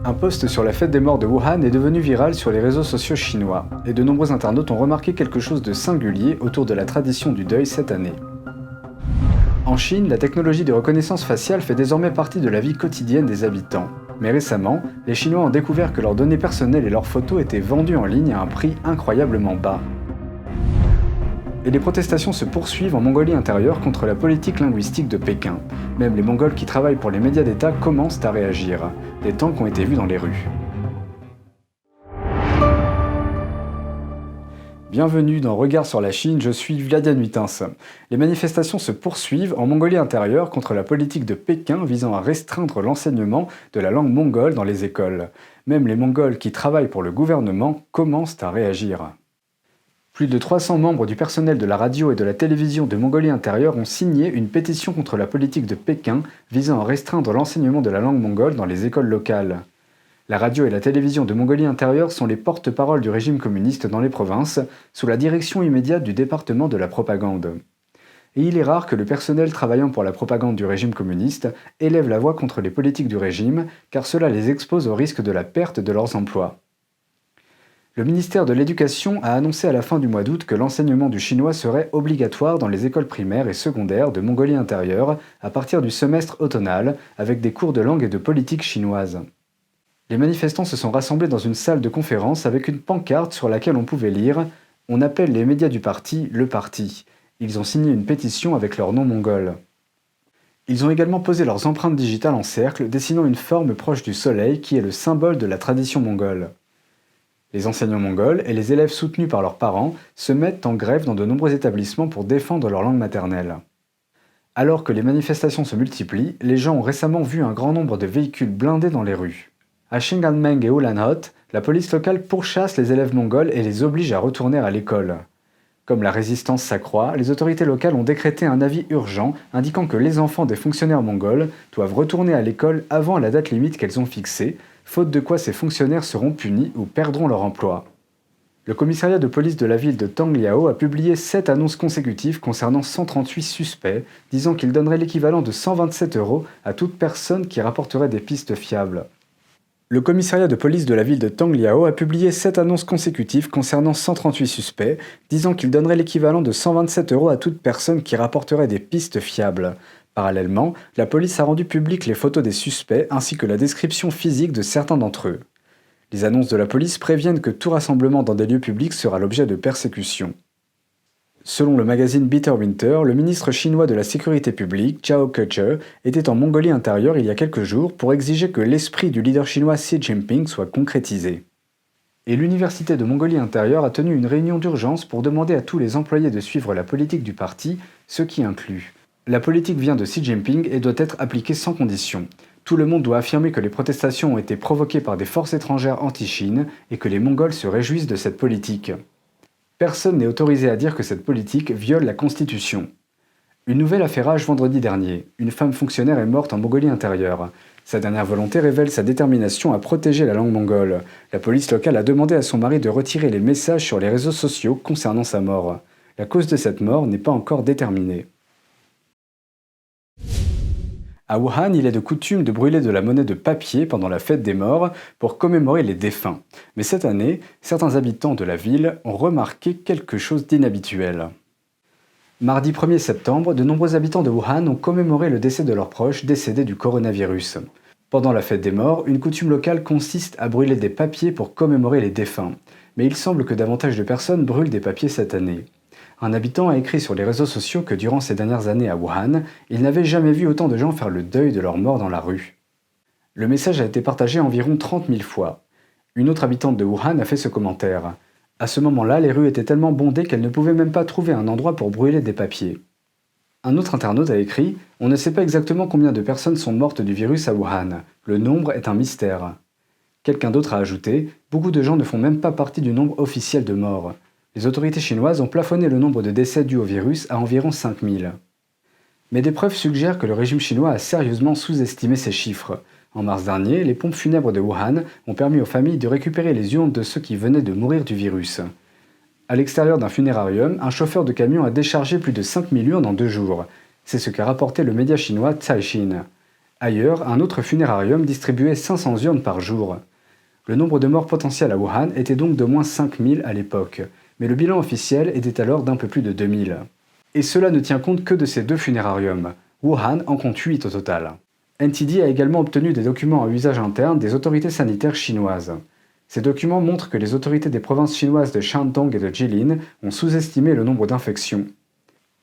Un post sur la fête des morts de Wuhan est devenu viral sur les réseaux sociaux chinois, et de nombreux internautes ont remarqué quelque chose de singulier autour de la tradition du deuil cette année. En Chine, la technologie de reconnaissance faciale fait désormais partie de la vie quotidienne des habitants. Mais récemment, les Chinois ont découvert que leurs données personnelles et leurs photos étaient vendues en ligne à un prix incroyablement bas. Et les protestations se poursuivent en Mongolie intérieure contre la politique linguistique de Pékin. Même les Mongols qui travaillent pour les médias d'État commencent à réagir. Des tanks ont été vus dans les rues. Bienvenue dans Regard sur la Chine, je suis Vladian Huitins. Les manifestations se poursuivent en Mongolie intérieure contre la politique de Pékin visant à restreindre l'enseignement de la langue mongole dans les écoles. Même les Mongols qui travaillent pour le gouvernement commencent à réagir. Plus de 300 membres du personnel de la radio et de la télévision de Mongolie intérieure ont signé une pétition contre la politique de Pékin visant à restreindre l'enseignement de la langue mongole dans les écoles locales. La radio et la télévision de Mongolie intérieure sont les porte-paroles du régime communiste dans les provinces, sous la direction immédiate du département de la propagande. Et il est rare que le personnel travaillant pour la propagande du régime communiste élève la voix contre les politiques du régime, car cela les expose au risque de la perte de leurs emplois. Le ministère de l'Éducation a annoncé à la fin du mois d'août que l'enseignement du chinois serait obligatoire dans les écoles primaires et secondaires de Mongolie intérieure à partir du semestre automnal, avec des cours de langue et de politique chinoise. Les manifestants se sont rassemblés dans une salle de conférence avec une pancarte sur laquelle on pouvait lire « On appelle les médias du parti le parti ». Ils ont signé une pétition avec leur nom mongol. Ils ont également posé leurs empreintes digitales en cercle, dessinant une forme proche du soleil qui est le symbole de la tradition mongole. Les enseignants mongols et les élèves soutenus par leurs parents se mettent en grève dans de nombreux établissements pour défendre leur langue maternelle. Alors que les manifestations se multiplient, les gens ont récemment vu un grand nombre de véhicules blindés dans les rues. À Shinganmeng et Ulanhot, la police locale pourchasse les élèves mongols et les oblige à retourner à l'école. Comme la résistance s'accroît, les autorités locales ont décrété un avis urgent indiquant que les enfants des fonctionnaires mongols doivent retourner à l'école avant la date limite qu'elles ont fixée, faute de quoi ces fonctionnaires seront punis ou perdront leur emploi. Le commissariat de police de la ville de Tangliao a publié 7 annonces consécutives concernant 138 suspects, disant qu'ils donneraient l'équivalent de 127 € à toute personne qui rapporterait des pistes fiables. Le commissariat de police de la ville de Tangliao a publié 7 annonces consécutives concernant 138 suspects, disant qu'ils donneraient l'équivalent de 127 € à toute personne qui rapporterait des pistes fiables. Parallèlement, la police a rendu publiques les photos des suspects ainsi que la description physique de certains d'entre eux. Les annonces de la police préviennent que tout rassemblement dans des lieux publics sera l'objet de persécutions. Selon le magazine Bitter Winter, le ministre chinois de la Sécurité publique, Zhao Keche, était en Mongolie intérieure il y a quelques jours pour exiger que l'esprit du leader chinois Xi Jinping soit concrétisé. Et l'université de Mongolie intérieure a tenu une réunion d'urgence pour demander à tous les employés de suivre la politique du parti, ce qui inclut: la politique vient de Xi Jinping et doit être appliquée sans condition. Tout le monde doit affirmer que les protestations ont été provoquées par des forces étrangères anti-Chine et que les Mongols se réjouissent de cette politique. Personne n'est autorisé à dire que cette politique viole la Constitution. Une nouvelle a fait rage vendredi dernier. Une femme fonctionnaire est morte en Mongolie intérieure. Sa dernière volonté révèle sa détermination à protéger la langue mongole. La police locale a demandé à son mari de retirer les messages sur les réseaux sociaux concernant sa mort. La cause de cette mort n'est pas encore déterminée. À Wuhan, il est de coutume de brûler de la monnaie de papier pendant la fête des morts pour commémorer les défunts. Mais cette année, certains habitants de la ville ont remarqué quelque chose d'inhabituel. Mardi 1er septembre, de nombreux habitants de Wuhan ont commémoré le décès de leurs proches décédés du coronavirus. Pendant la fête des morts, une coutume locale consiste à brûler des papiers pour commémorer les défunts. Mais il semble que davantage de personnes brûlent des papiers cette année. Un habitant a écrit sur les réseaux sociaux que durant ces dernières années à Wuhan, il n'avait jamais vu autant de gens faire le deuil de leurs morts dans la rue. Le message a été partagé environ 30 000 fois. Une autre habitante de Wuhan a fait ce commentaire. À ce moment-là, les rues étaient tellement bondées qu'elle ne pouvait même pas trouver un endroit pour brûler des papiers. Un autre internaute a écrit « On ne sait pas exactement combien de personnes sont mortes du virus à Wuhan. Le nombre est un mystère. » Quelqu'un d'autre a ajouté « Beaucoup de gens ne font même pas partie du nombre officiel de morts. » Les autorités chinoises ont plafonné le nombre de décès dus au virus à environ 5000. Mais des preuves suggèrent que le régime chinois a sérieusement sous-estimé ces chiffres. En mars dernier, les pompes funèbres de Wuhan ont permis aux familles de récupérer les urnes de ceux qui venaient de mourir du virus. À l'extérieur d'un funérarium, un chauffeur de camion a déchargé plus de 5000 urnes en 2 jours. C'est ce qu'a rapporté le média chinois Caixin. Ailleurs, un autre funérarium distribuait 500 urnes par jour. Le nombre de morts potentiels à Wuhan était donc d'au moins 5000 à l'époque, mais le bilan officiel était alors d'un peu plus de 2000. Et cela ne tient compte que de ces 2 funérariums. Wuhan en compte 8 au total. NTD a également obtenu des documents à usage interne des autorités sanitaires chinoises. Ces documents montrent que les autorités des provinces chinoises de Shandong et de Jilin ont sous-estimé le nombre d'infections.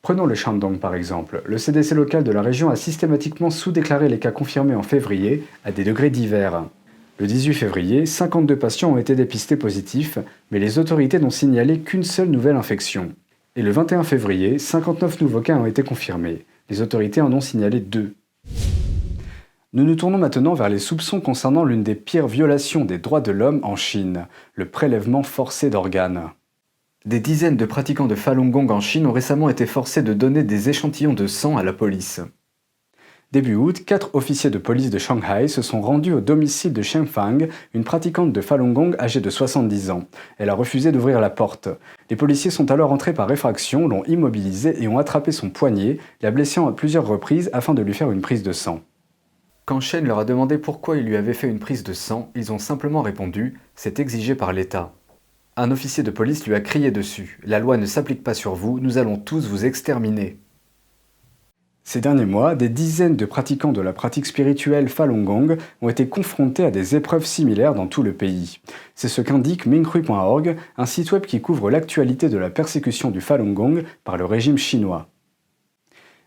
Prenons le Shandong par exemple. Le CDC local de la région a systématiquement sous-déclaré les cas confirmés en février à des degrés divers. Le 18 février, 52 patients ont été dépistés positifs, mais les autorités n'ont signalé qu'une seule nouvelle infection. Et le 21 février, 59 nouveaux cas ont été confirmés. Les autorités en ont signalé 2. Nous nous tournons maintenant vers les soupçons concernant l'une des pires violations des droits de l'homme en Chine, le prélèvement forcé d'organes. Des dizaines de pratiquants de Falun Gong en Chine ont récemment été forcés de donner des échantillons de sang à la police. Début août, 4 officiers de police de Shanghai se sont rendus au domicile de Shen Fang, une pratiquante de Falun Gong âgée de 70 ans. Elle a refusé d'ouvrir la porte. Les policiers sont alors entrés par effraction, l'ont immobilisée et ont attrapé son poignet, la blessant à plusieurs reprises afin de lui faire une prise de sang. Quand Shen leur a demandé pourquoi il lui avait fait une prise de sang, ils ont simplement répondu « c'est exigé par l'État ». Un officier de police lui a crié dessus « la loi ne s'applique pas sur vous, nous allons tous vous exterminer ». Ces derniers mois, des dizaines de pratiquants de la pratique spirituelle Falun Gong ont été confrontés à des épreuves similaires dans tout le pays. C'est ce qu'indique Minghui.org, un site web qui couvre l'actualité de la persécution du Falun Gong par le régime chinois.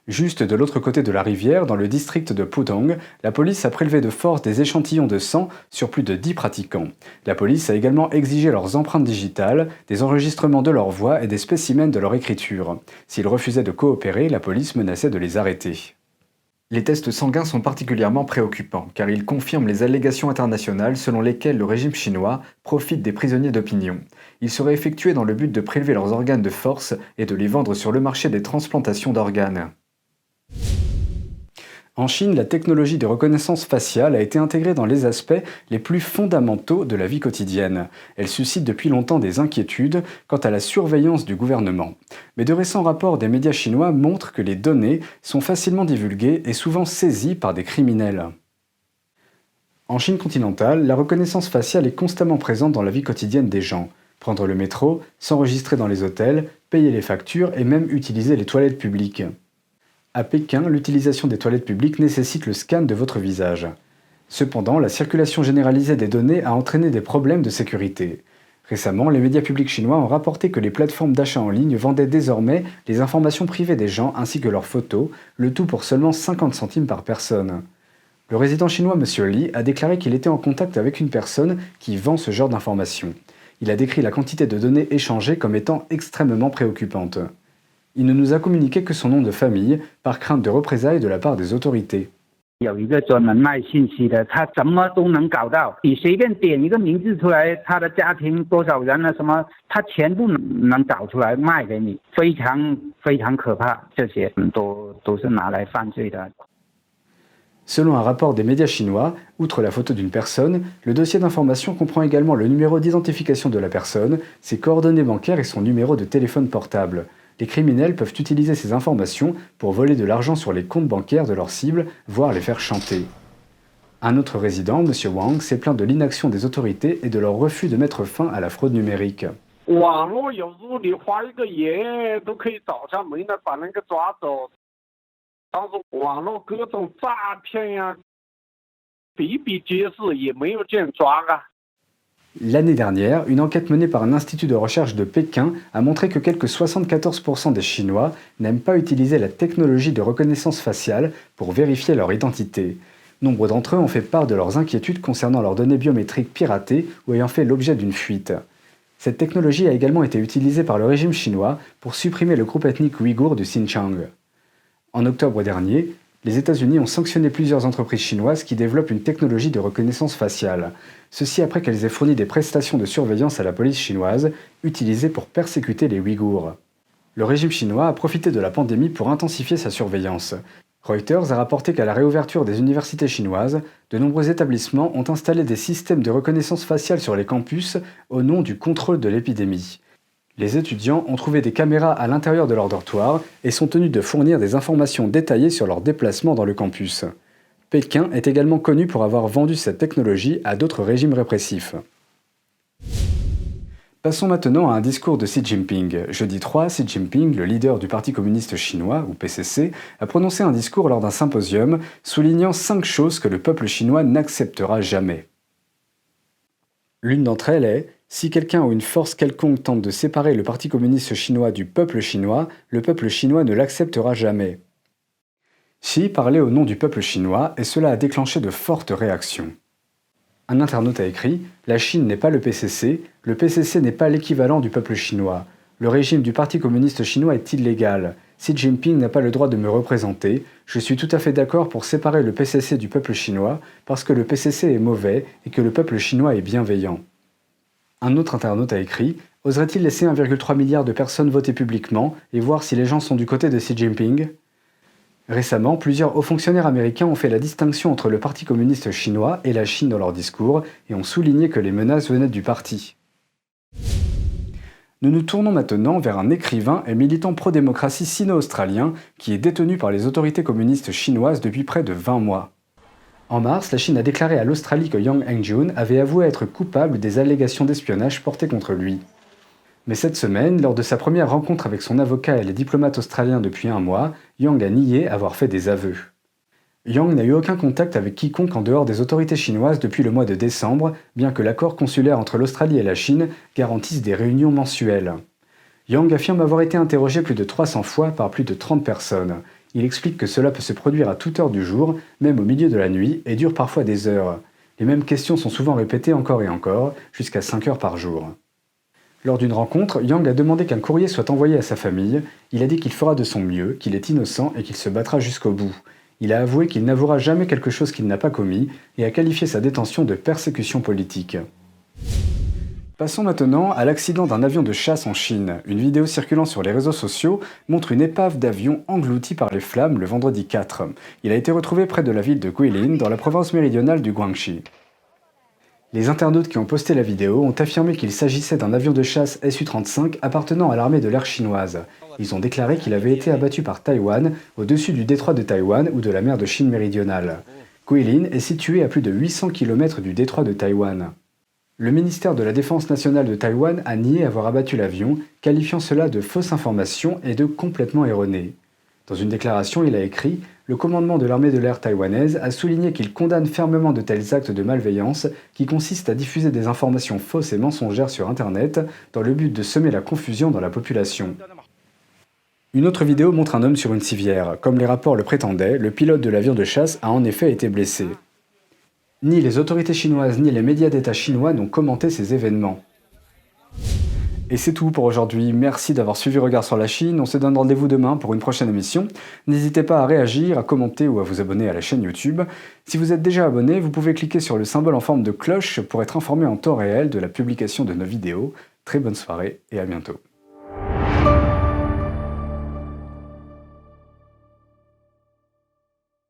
Juste de l'autre côté de la rivière, dans le district de Pudong, la police a prélevé de force des échantillons de sang sur plus de 10 pratiquants. La police a également exigé leurs empreintes digitales, des enregistrements de leur voix et des spécimens de leur écriture. S'ils refusaient de coopérer, la police menaçait de les arrêter. Les tests sanguins sont particulièrement préoccupants, car ils confirment les allégations internationales selon lesquelles le régime chinois profite des prisonniers d'opinion. Ils seraient effectués dans le but de prélever leurs organes de force et de les vendre sur le marché des transplantations d'organes. En Chine, la technologie de reconnaissance faciale a été intégrée dans les aspects les plus fondamentaux de la vie quotidienne. Elle suscite depuis longtemps des inquiétudes quant à la surveillance du gouvernement. Mais de récents rapports des médias chinois montrent que les données sont facilement divulguées et souvent saisies par des criminels. En Chine continentale, la reconnaissance faciale est constamment présente dans la vie quotidienne des gens. Prendre le métro, s'enregistrer dans les hôtels, payer les factures et même utiliser les toilettes publiques. À Pékin, l'utilisation des toilettes publiques nécessite le scan de votre visage. Cependant, la circulation généralisée des données a entraîné des problèmes de sécurité. Récemment, les médias publics chinois ont rapporté que les plateformes d'achat en ligne vendaient désormais les informations privées des gens ainsi que leurs photos, le tout pour seulement 50 centimes par personne. Le résident chinois M. Li a déclaré qu'il était en contact avec une personne qui vend ce genre d'informations. Il a décrit la quantité de données échangées comme étant extrêmement préoccupante. Il ne nous a communiqué que son nom de famille, par crainte de représailles de la part des autorités. 有一个专门卖信息的，他什么都能搞到。你随便点一个名字出来，他的家庭多少人啊，什么，他全部能找出来卖给你，非常非常可怕。这些都是拿来犯罪的。 Selon un rapport des médias chinois, outre la photo d'une personne, le dossier d'information comprend également le numéro d'identification de la personne, ses coordonnées bancaires et son numéro de téléphone portable. Les criminels peuvent utiliser ces informations pour voler de l'argent sur les comptes bancaires de leurs cibles, voire les faire chanter. Un autre résident, M. Wang, s'est plaint de l'inaction des autorités et de leur refus de mettre fin à la fraude numérique. 网络有时候你花一个盐都可以找上门来把那个抓走。当时网络各种诈骗呀，比比皆是，也没有见抓啊。 L'année dernière, une enquête menée par un institut de recherche de Pékin a montré que quelques 74% des Chinois n'aiment pas utiliser la technologie de reconnaissance faciale pour vérifier leur identité. Nombre d'entre eux ont fait part de leurs inquiétudes concernant leurs données biométriques piratées ou ayant fait l'objet d'une fuite. Cette technologie a également été utilisée par le régime chinois pour supprimer le groupe ethnique ouïghour du Xinjiang. En octobre dernier, les États-Unis ont sanctionné plusieurs entreprises chinoises qui développent une technologie de reconnaissance faciale. Ceci après qu'elles aient fourni des prestations de surveillance à la police chinoise, utilisées pour persécuter les Ouïghours. Le régime chinois a profité de la pandémie pour intensifier sa surveillance. Reuters a rapporté qu'à la réouverture des universités chinoises, de nombreux établissements ont installé des systèmes de reconnaissance faciale sur les campus au nom du contrôle de l'épidémie. Les étudiants ont trouvé des caméras à l'intérieur de leur dortoir et sont tenus de fournir des informations détaillées sur leurs déplacements dans le campus. Pékin est également connu pour avoir vendu cette technologie à d'autres régimes répressifs. Passons maintenant à un discours de Xi Jinping. Jeudi 3, Xi Jinping, le leader du Parti communiste chinois, ou PCC, a prononcé un discours lors d'un symposium soulignant 5 choses que le peuple chinois n'acceptera jamais. L'une d'entre elles est « Si quelqu'un ou une force quelconque tente de séparer le Parti communiste chinois du peuple chinois, le peuple chinois ne l'acceptera jamais ». Xi parlait au nom du peuple chinois et cela a déclenché de fortes réactions. Un internaute a écrit « La Chine n'est pas le PCC n'est pas l'équivalent du peuple chinois. Le régime du Parti communiste chinois est illégal. Xi Jinping n'a pas le droit de me représenter. Je suis tout à fait d'accord pour séparer le PCC du peuple chinois parce que le PCC est mauvais et que le peuple chinois est bienveillant. » Un autre internaute a écrit « Oserait-il laisser 1,3 milliard de personnes voter publiquement et voir si les gens sont du côté de Xi Jinping ?» Récemment, plusieurs hauts fonctionnaires américains ont fait la distinction entre le Parti communiste chinois et la Chine dans leurs discours et ont souligné que les menaces venaient du parti. Nous nous tournons maintenant vers un écrivain et militant pro-démocratie sino-australien qui est détenu par les autorités communistes chinoises depuis près de 20 mois. En mars, la Chine a déclaré à l'Australie que Yang Hengjun avait avoué être coupable des allégations d'espionnage portées contre lui. Mais cette semaine, lors de sa première rencontre avec son avocat et les diplomates australiens depuis un mois, Yang a nié avoir fait des aveux. Yang n'a eu aucun contact avec quiconque en dehors des autorités chinoises depuis le mois de décembre, bien que l'accord consulaire entre l'Australie et la Chine garantisse des réunions mensuelles. Yang affirme avoir été interrogé plus de 300 fois par plus de 30 personnes. Il explique que cela peut se produire à toute heure du jour, même au milieu de la nuit, et dure parfois des heures. Les mêmes questions sont souvent répétées encore et encore, jusqu'à 5 heures par jour. Lors d'une rencontre, Yang a demandé qu'un courrier soit envoyé à sa famille. Il a dit qu'il fera de son mieux, qu'il est innocent et qu'il se battra jusqu'au bout. Il a avoué qu'il n'avouera jamais quelque chose qu'il n'a pas commis et a qualifié sa détention de persécution politique. Passons maintenant à l'accident d'un avion de chasse en Chine. Une vidéo circulant sur les réseaux sociaux montre une épave d'avion engloutie par les flammes le vendredi 4. Il a été retrouvé près de la ville de Guilin, dans la province méridionale du Guangxi. Les internautes qui ont posté la vidéo ont affirmé qu'il s'agissait d'un avion de chasse Su-35 appartenant à l'armée de l'air chinoise. Ils ont déclaré qu'il avait été abattu par Taïwan, au-dessus du détroit de Taïwan ou de la mer de Chine méridionale. Guilin est situé à plus de 800 km du détroit de Taïwan. Le ministère de la Défense nationale de Taïwan a nié avoir abattu l'avion, qualifiant cela de fausse information et de complètement erroné. Dans une déclaration, il a écrit « Le commandement de l'armée de l'air taïwanaise a souligné qu'il condamne fermement de tels actes de malveillance qui consistent à diffuser des informations fausses et mensongères sur Internet dans le but de semer la confusion dans la population. » Une autre vidéo montre un homme sur une civière. Comme les rapports le prétendaient, le pilote de l'avion de chasse a en effet été blessé. Ni les autorités chinoises ni les médias d'État chinois n'ont commenté ces événements. Et c'est tout pour aujourd'hui. Merci d'avoir suivi Regard sur la Chine. On se donne rendez-vous demain pour une prochaine émission. N'hésitez pas à réagir, à commenter ou à vous abonner à la chaîne YouTube. Si vous êtes déjà abonné, vous pouvez cliquer sur le symbole en forme de cloche pour être informé en temps réel de la publication de nos vidéos. Très bonne soirée et à bientôt.